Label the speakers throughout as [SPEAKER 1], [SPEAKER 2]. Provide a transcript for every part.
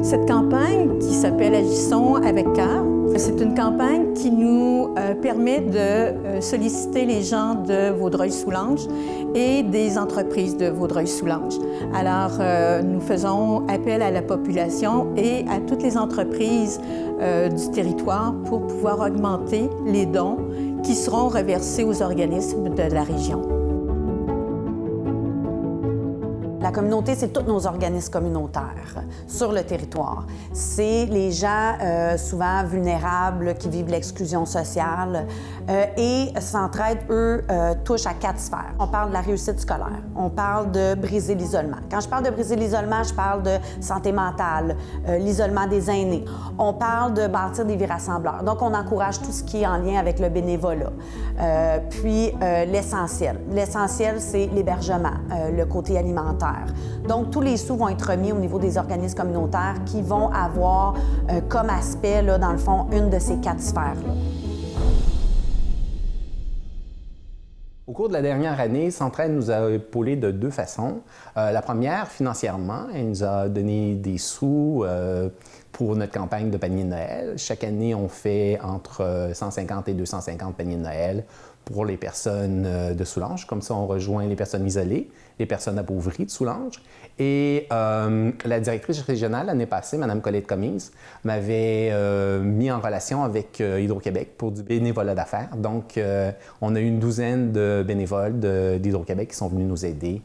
[SPEAKER 1] Cette campagne qui s'appelle Agissons avec cœur, c'est une campagne qui nous permet de solliciter les gens de Vaudreuil-Soulanges et des entreprises de Vaudreuil-Soulanges. Alors, nous faisons appel à la population et à toutes les entreprises du territoire pour pouvoir augmenter les dons qui seront reversés aux organismes de la région.
[SPEAKER 2] La communauté, c'est tous nos organismes communautaires sur le territoire. C'est les gens souvent vulnérables qui vivent l'exclusion sociale et Centraide, eux, touchent à 4 sphères. On parle de la réussite scolaire, on parle de briser l'isolement. Quand je parle de briser l'isolement, je parle de santé mentale, l'isolement des aînés. On parle de bâtir des vies rassembleurs. Donc, on encourage tout ce qui est en lien avec le bénévolat. Puis, l'essentiel. L'essentiel, c'est l'hébergement, le côté alimentaire. Donc, tous les sous vont être remis au niveau des organismes communautaires qui vont avoir comme aspect, là, dans le fond, une de ces 4 sphères-là.
[SPEAKER 3] Au cours de la dernière année, Centraide nous a épaulés de 2 façons. La première, financièrement, elle nous a donné des sous pour notre campagne de panier de Noël. Chaque année, on fait entre 150 et 250 paniers de Noël pour les personnes de Soulanges. Comme ça, on rejoint les personnes isolées, les personnes appauvries de Soulanges. Et la directrice régionale, l'année passée, Mme Colette Commise, m'avait mis en relation avec Hydro-Québec pour du bénévolat d'affaires. Donc, on a eu une douzaine de bénévoles d'Hydro-Québec qui sont venus nous aider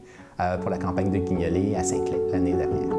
[SPEAKER 3] pour la campagne de Guignolé à Saint-Clair l'année dernière.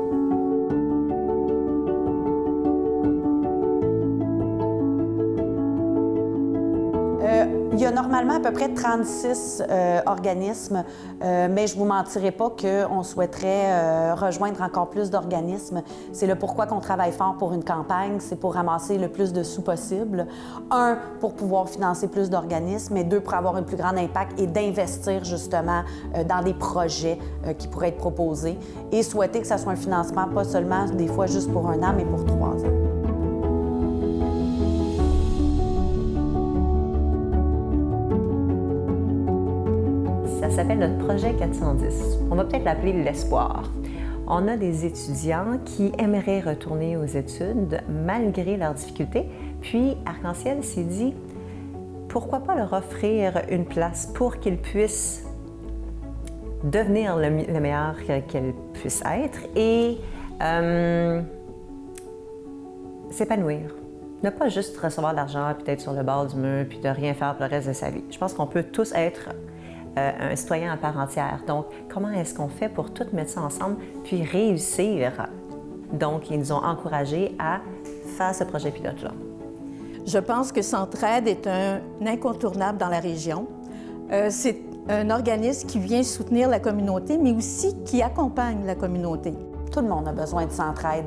[SPEAKER 2] Il y a normalement à peu près 36 organismes, mais je ne vous mentirai pas qu'on souhaiterait rejoindre encore plus d'organismes. C'est le pourquoi qu'on travaille fort pour une campagne, c'est pour ramasser le plus de sous possible. 1, pour pouvoir financer plus d'organismes, et 2, pour avoir un plus grand impact et d'investir justement dans des projets qui pourraient être proposés et souhaiter que ça soit un financement pas seulement des fois juste pour 1 an, mais pour 3 ans.
[SPEAKER 4] Ça s'appelle notre projet 410. On va peut-être l'appeler l'espoir. On a des étudiants qui aimeraient retourner aux études malgré leurs difficultés. Puis Arc-en-Ciel s'est dit, pourquoi pas leur offrir une place pour qu'ils puissent devenir le meilleur qu'ils puissent être et s'épanouir. Ne pas juste recevoir de l'argent, puis être sur le bord du mur, puis de rien faire pour le reste de sa vie. Je pense qu'on peut tous être un citoyen à part entière. Donc, comment est-ce qu'on fait pour tout mettre ça ensemble puis réussir? Donc, ils nous ont encouragés à faire ce projet pilote-là.
[SPEAKER 1] Je pense que Centraide est un incontournable dans la région. C'est un organisme qui vient soutenir la communauté, mais aussi qui accompagne la communauté.
[SPEAKER 2] Tout le monde a besoin de Centraide.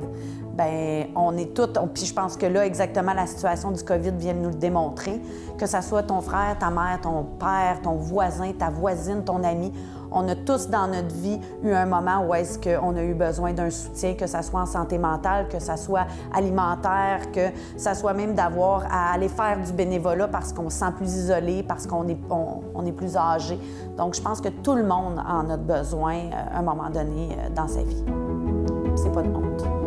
[SPEAKER 2] Bien, on est toutes, puis je pense que là, exactement, la situation du COVID vient de nous le démontrer, que ça soit ton frère, ta mère, ton père, ton voisin, ta voisine, ton ami, on a tous dans notre vie eu un moment où est-ce qu'on a eu besoin d'un soutien, que ça soit en santé mentale, que ça soit alimentaire, que ça soit même d'avoir à aller faire du bénévolat parce qu'on se sent plus isolé, parce qu'on est plus âgé. Donc, je pense que tout le monde en a besoin à un moment donné dans sa vie. C'est pas de honte.